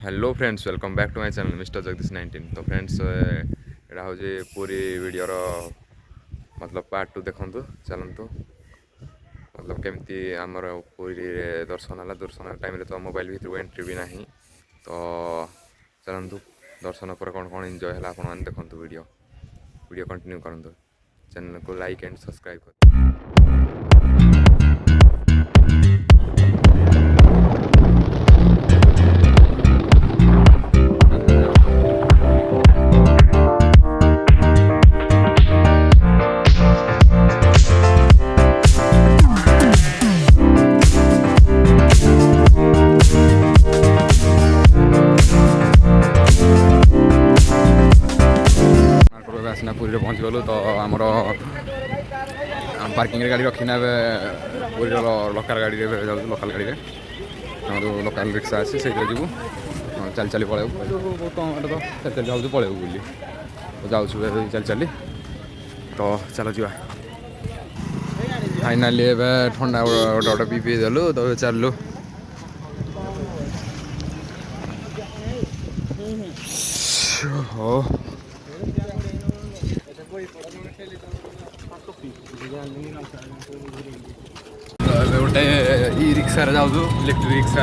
Hello friends welcome back to my channel mister Jagdish 19। तो friends एटा हूँ पूरी वीडियोर मतलब पार्ट 2 देखु चलतु मतलब केमती आमर पूरी दर्शन है। दर्शन टाइम तो मोबाइल भर एंट्री भी ना तो चलतु दर्शन पर कौन कौन एंजॉय है आप देखु वीडियो कंटिन्यू करूँ। चैनल को लाइक एंड सब्सक्राइब कर। आसना पूरी पहुँची गलु तो आमर पार्किंग गाड़ी रखीना पूरी लोकाल गाड़ी जाऊँ लोकाल गाड़ी लोकाल रिक्सा अच्छी से जीवु चल चली पलैबू बहुत कम बाटे तो चल चल पलैबू बुली तो जाऊँ चल चली तो चलो जा फाइनाली ठंडा गोटे गोटे पी देलु तो चलु हो गोटे इ रिक्सा जाऊँ इलेक्ट्रिक रिक्सा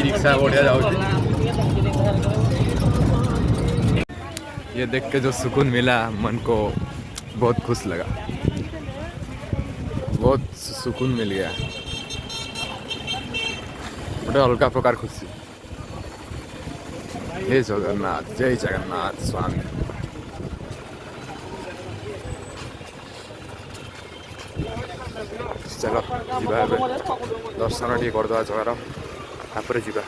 रिक्सा बढ़िया जाऊँ। ये देख के जो सुकून मिला मन को बहुत खुश लगा, बहुत सुकून मिल गया, गोटे अलग प्रकार खुशी। जय जगन्नाथ, जय जगन्नाथ स्वामी। चलो जीवा दर्शन टे करदे जगार तापर जीवा।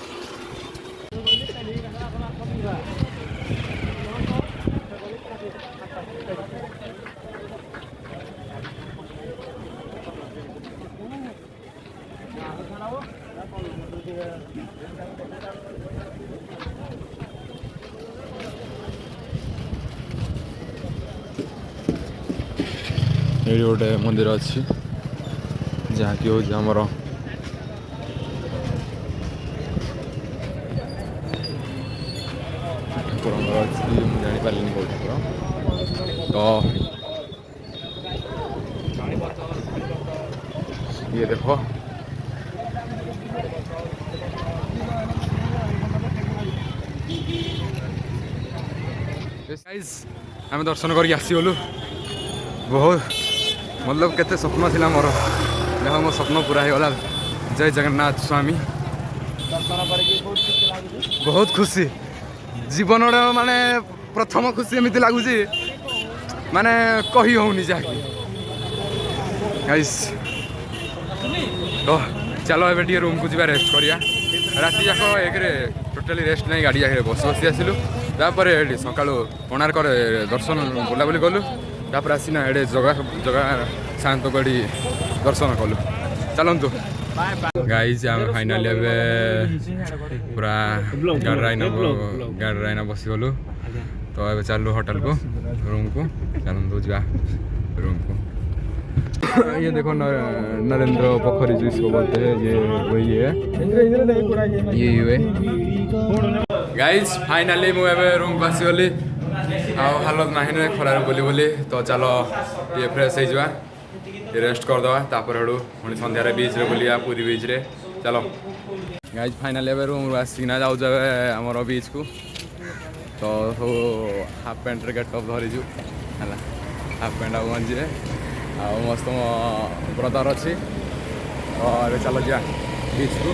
ये गोटे मंदिर अच्छी जहाँकि हूँ आमर ठाकुर अच्छी जापारे कौ ठाकुर तो ये देखो आम दर्शन करके आसीगलु। बहुत मतलब केते स्वप्न थिला मोर, देखो मो स्वप्न पूरा हो गला। जय जगन्नाथ स्वामी। बहुत खुशी जीवन माने प्रथम खुशी एमती लगुच माने कही होनी जहाँकि गाइस। तो चलो ए टे रूम को जी रेस्ट करिया। राति जाक एक टोटाली रेस्ट नहीं, गाड़ी जाके बस बसी आसलु। तापर सका कोणार्क दर्शन बुलाबुली कलु। तापर आसीना ये जगह जगह शांत गढ़ी दर्शन कलु। चलतु गाइज आम फाइनाली पूरा गाड़ी आईना बसीगलु। तो ये चलु होटल को रूम को चलतु जा रूम को। ये देखो नरेंद्र पोखरी जो इसको बोलते हैं, ये वही है, ये हुए गाइज। फाइनाली मुझे रूम को आसीगली हालत ना खरार बोली बोली। तो चलो ये फ्रेश हो रेस्ट करदे तापर हेडू पुणी सन्धार बीच रे बुलिया पूरी बीच रे। चलो गाइज फाइनाली रूम आसिना जाऊँ आमर बीच को। तो सब हाफ पैंट गेटअप धरीचु है, हाफ पैंट आ गंजी आ मस्त ब्रदर अच्छी। तो चलो जा बीच को।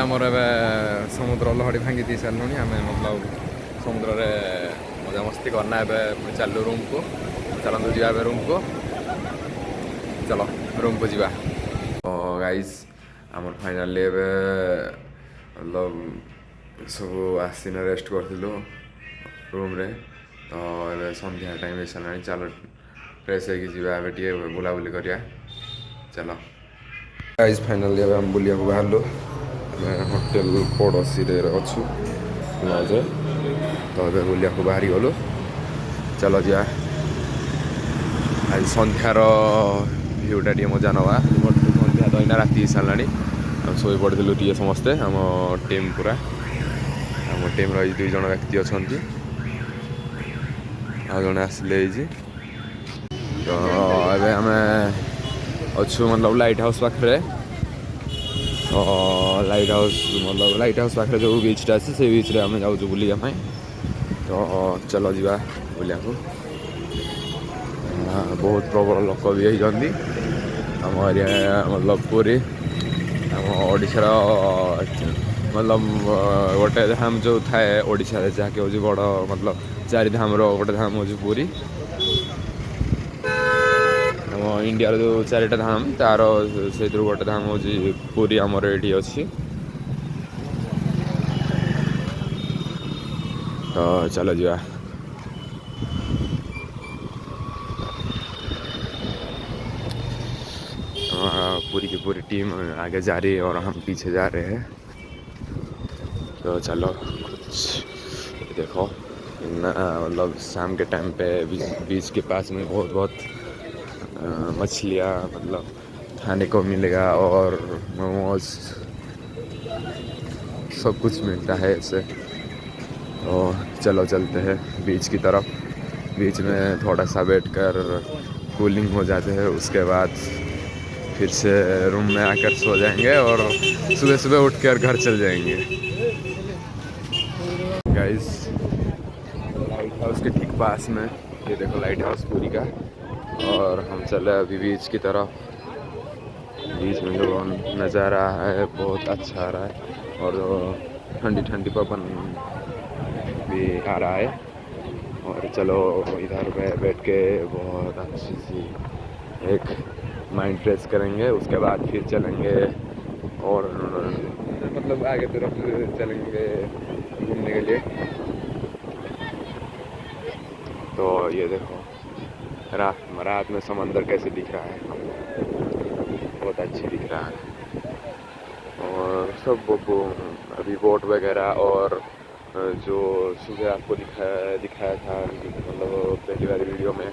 आमर ए समुद्र लहड़ी भांगी दी सारूँ आम मतलब समुद्र रे मजा मस्ती करना ए चलू रूम को चलतु जा रूम को चलो रूम को जा गाइज आमर फाइनाली ए मतलब सब आसीन रेस्ट करूँ रूम रे तो ये संध्या टाइम हो सारा चल फ्रेश होगी टे बुलाबुली करिया चलो गाइज फाइनाली आम बुलिया बाहरलु होटेल पड़ोसी अच्छु लजे तो ये बुलिया बाहरी गलु चलो जा आज संध्यार भ्यूटा टे मजा नवा संध्या तो इना राति सारा शोई पड़ू टे समस्ते आम टीम पूरा आम टीम रही 2 जन व्यक्ति अच्छा आ जड़े आसिले तो ये आम अच्छु मतलब लाइट हाउस पाखे लाइट हाउस मतलब लाइट हाउस पाखे जो बीचटा अच्छे से बीच रे आम जाऊँ बुलिया तो चलो जा बुलिया को बहुत प्रबल लोक भी होती आम एरिया मतलब पूरी आम ओडिशार मतलब गोटे धाम जो थाए ओडिशा जहाँकि हूँ बड़ मतलब 4 धाम गोटे धाम हूँ पूरी आम इंडिया जो 4टा धाम तार से गोटे धाम हूँ पूरी आमर ये अच्छी तो चलो जा पूरी की पूरी टीम आगे जा रही है और हम पीछे जा रहे हैं तो चलो कुछ देखो मतलब शाम के टाइम पे बीच के पास में बहुत मछलियाँ मतलब खाने को मिलेगा और मोमोज सब कुछ मिलता है ऐसे तो चलो चलते हैं बीच की तरफ बीच में थोड़ा सा बैठकर कूलिंग हो जाते हैं उसके बाद फिर से रूम में आकर सो जाएंगे और सुबह सुबह उठ कर घर चल जाएंगे गाइस लाइट हाउस के ठीक पास में ये देखो लाइट हाउस पूरी का और हम चले अभी बीच की तरफ बीच में जो नज़ारा है बहुत अच्छा आ रहा है और ठंडी ठंडी पवन भी आ रहा है और चलो इधर पे बैठ के बहुत अच्छी सी एक माइंड फ्रेश करेंगे उसके बाद फिर चलेंगे और मतलब आगे तरफ चलेंगे घूमने के लिए तो ये देखो रात में समंदर कैसे दिख रहा है बहुत अच्छी दिख रहा है और सब अभी बोट वगैरह और जो सुबह आपको दिखाया था मतलब पहली वाली वीडियो में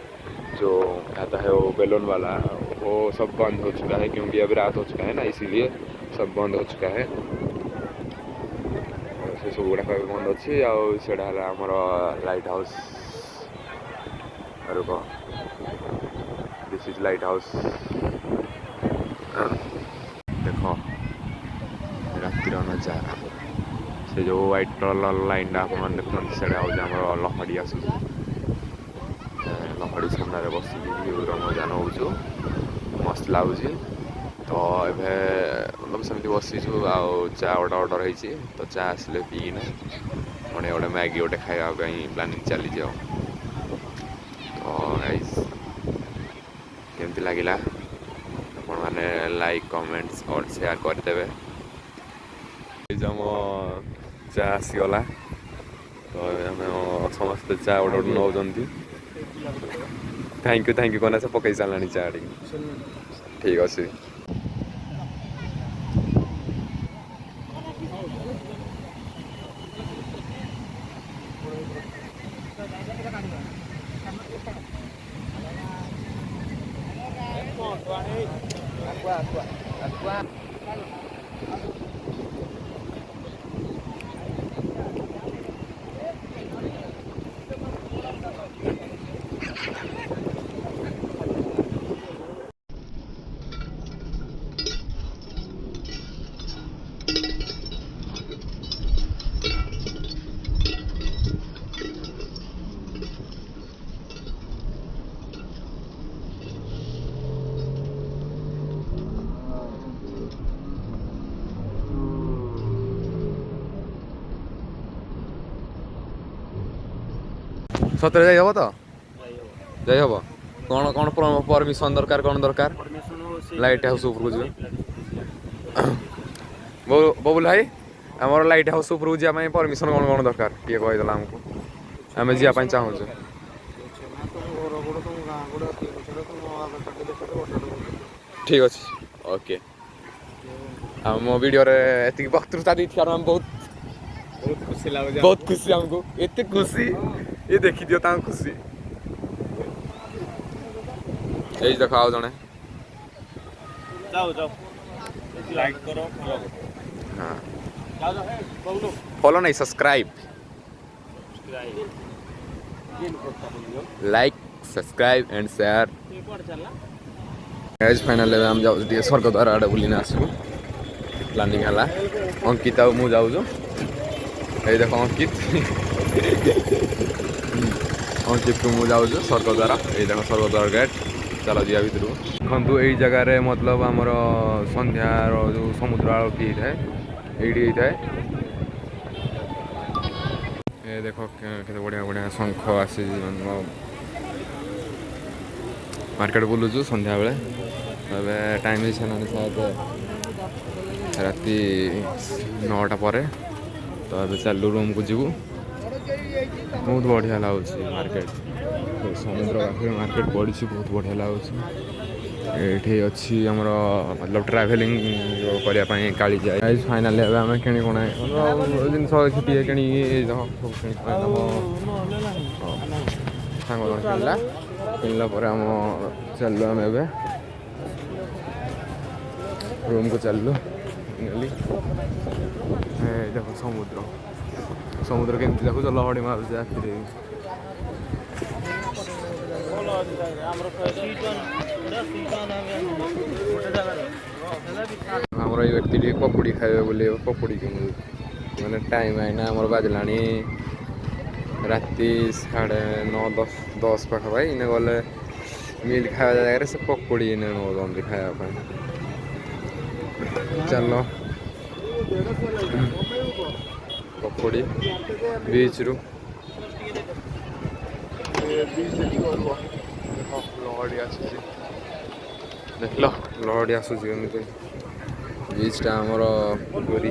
जो आता है वो बैलून वाला वो सब बंद हो चुका है क्योंकि अभी रात हो चुका है ना इसीलिए सब बंद हो चुका है से सब गुड़ाक बंद अच्छी आड़ा आमर लाइट हाउस रुक दिस इज लाइट हाउस देखो रातिर नजारा से जो व्हाइट कलर लाइन आप देखते से लहड़ी आस लहड़ी सामने बस मजा नौ मस्त लगुच तो ये मतलब सेमती बसीचु चा गोटे ऑर्डर होती तो चा आसिले पीना पुणी गोटे मैगी गोटे खाया प्लानिंग चली तो गाइस केमती लगिला आपण मैंने लाइक कमेंट्स और शेयर करदेवे आम चा आसीगला तो आम समस्ते चा गोटे नौ थैंक यू कहना से पकई सारा चा ठीक अच्छे ସତରେ ଯାଇ ହେବ ତ ଯାଇ ହେବ କ'ଣ କ'ଣ ପରମିସନ୍ ଦରକାର କ'ଣ ଦରକାର ଲାଇଟ୍ ହାଉସ୍ ଉପରକୁ ଯିବେ ବବୁଲ ଭାଇ ଆମର ଲାଇଟ୍ ହାଉସ୍ ଉପରକୁ ଯିବା ପାଇଁ ପରମିସନ୍ କ'ଣ କ'ଣ ଦରକାର ଟିକେ କହିଦେଲା ଆମକୁ ଆମେ ଯିବା ପାଇଁ ଚାହୁଁଛୁ ଠିକ୍ ଅଛି ଓକେ ଆଉ ମୋ ଭିଡ଼ିଓରେ ଏତିକି ବକ୍ତୃତା ଦେଇଥିବାରୁ ଆମେ ବହୁତ ଖୁସି ଲାଗୁଛି ବହୁତ ଖୁସି ଆମକୁ ଏତେ ଖୁସି ଏ ଦେଖିଦିଅ ତାଙ୍କ ଖୁସି ଏଇ ଦେଖ ଆଉ ଜଣେ फॉलो नहीं subscribe like subscribe and share guys finally हम जाऊ ଟିକେ ସ୍ୱର୍ଗଦ୍ୱାର ଆଡ଼େ ବୁଲିନା ଆସିବୁ ପ୍ଲାନିଂ ହେଲା ଅଙ୍କିତ ଆଉ ମୁଁ ଯାଉଛୁ ଏଇ ଦେଖ ଅଙ୍କିତକୁ ମୁଁ ଯାଉଛୁ ସ୍ୱର୍ଗଦ୍ୱାର ଏଇ ଦେଖ ସ୍ୱର୍ଗଦ୍ୱାର ଗେଟ୍ ଚାଲ ଯିବା ଭିତରକୁ ଦେଖନ୍ତୁ ଏଇ ଜାଗାରେ ମତଲବ ଆମର ସନ୍ଧ୍ୟାର ଯେଉଁ ସମୁଦ୍ର ଆଳତି ହେଇଥାଏ ଏଇଠି ହେଇଥାଏ ଏ ଦେଖ କେତେ ବଢ଼ିଆ ବଢ଼ିଆ ଶଙ୍ଖ ଆସିଛି ମାର୍କେଟ ବୁଲୁଛୁ ସନ୍ଧ୍ୟାବେଳେ ଏବେ ଟାଇମ୍ ହେଇସାରିଲାଣି ସାୟଦ ରାତି 9ଟା ପରେ ତ ଏବେ ଚାଲୁ ରୁମ୍କୁ ଯିବୁ ବହୁତ ବଢ଼ିଆ ଲାଗୁଛି ମାର୍କେଟ ସମୁଦ୍ର ପାଖରେ ମାର୍କେଟ ପଡ଼ିଛି ବହୁତ ବଢ଼ିଆ ଲାଗୁଛି ଏଇଠି ଅଛି ଆମର ମତଲବ ଟ୍ରାଭେଲିଂ କରିବା ପାଇଁ କାଳିଜାଇ ଫାଇନାଲି ଏବେ ଆମେ କିଣି କୋଣା ଜିନିଷ ଟିକେ କିଣିକି ସବୁ କିଣିକି ଆମ ସାଙ୍ଗ କିଣିଲା ପରେ ଆମ ଚାଲିଲୁ ଆମେ ଏବେ ରୁମ୍କୁ ଚାଲିଲୁ ଫାଇନାଲି ଦେଖ ସମୁଦ୍ର କେମିତି ଦେଖୁଛ ଲହଡ଼ି ମାରୁଛି ଆଖିରେ ଆମର ଏଇ ବ୍ୟକ୍ତି ଟିକେ ପକୁଡ଼ି ଖାଇବେ ବୋଲି ପକୁଡ଼ି କିଣୁ ମାନେ ଟାଇମ୍ ଆଇନା ଆମର ବାଜିଲାଣି ରାତି 9:30 ପାଖାପାଖି ଇନେ ଗଲେ ମିଲ୍ ଖାଇବା ଜାଗାରେ ସେ ପକୁଡ଼ି ଇନେ ନେଉଛନ୍ତି ଖାଇବା ପାଇଁ ଚାଲ ପକୁଡ଼ି ବିଚ୍ରୁ ଲହଡ଼ି ଆସୁଛି ଦେଖିଲ ଲହଡ଼ି ଆସୁଛି କେମିତି ବିଚ୍ଟା ଆମର ପୁରୀ